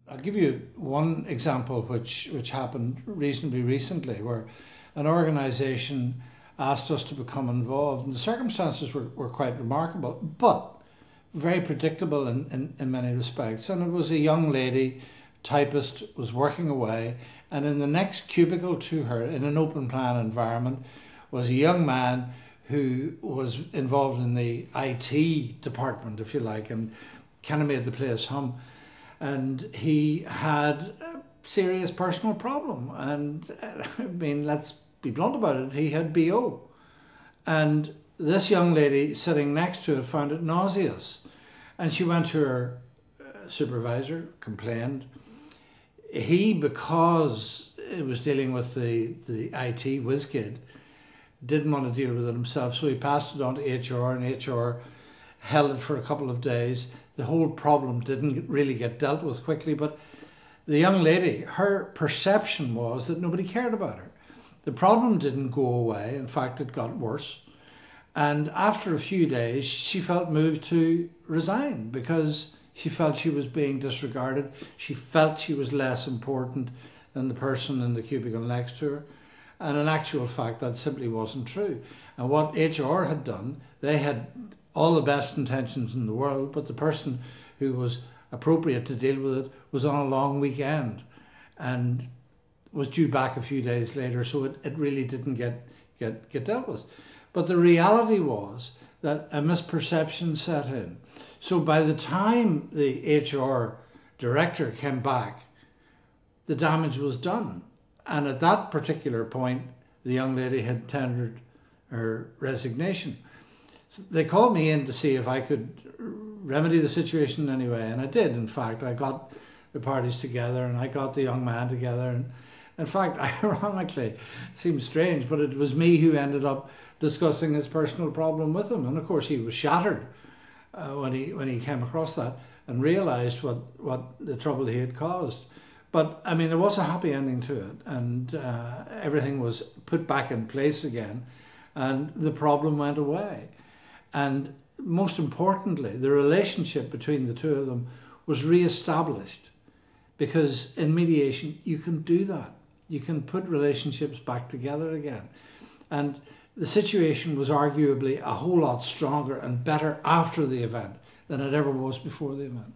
I'll give you one example which happened reasonably recently, where an organisation asked us to become involved, and the circumstances were quite remarkable, but very predictable in many respects. And it was a young lady, typist, was working away, and in the next cubicle to her, in an open plan environment, was a young man who was involved in the IT department, if you like, and kind of made the place hum. And he had a serious personal problem. And I mean, let's be blunt about it, he had BO. And this young lady sitting next to it found it nauseous. And she went to her supervisor, complained. He, because it was dealing with the IT whiz kid, didn't want to deal with it himself, so he passed it on to HR, and HR held it for a couple of days. The whole problem didn't really get dealt with quickly, but the young lady, her perception was that nobody cared about her. The problem didn't go away. In fact, it got worse. And after a few days, she felt moved to resign because she felt she was being disregarded. She felt she was less important than the person in the cubicle next to her. And in actual fact, that simply wasn't true. And what HR had done, they had all the best intentions in the world, but the person who was appropriate to deal with it was on a long weekend and was due back a few days later, so it really didn't get dealt with. But the reality was that a misperception set in. So by the time the HR director came back, the damage was done. And at that particular point, the young lady had tendered her resignation. So they called me in to see if I could remedy the situation in any way, and I did. In fact, I got the parties together and I got the young man together. And in fact, ironically, it seems strange, but it was me who ended up discussing his personal problem with him. And of course, he was shattered when he came across that and realised what the trouble he had caused. But I mean, there was a happy ending to it, and everything was put back in place again, and the problem went away. And most importantly, the relationship between the two of them was re-established, because in mediation you can do that. You can put relationships back together again. And the situation was arguably a whole lot stronger and better after the event than it ever was before the event.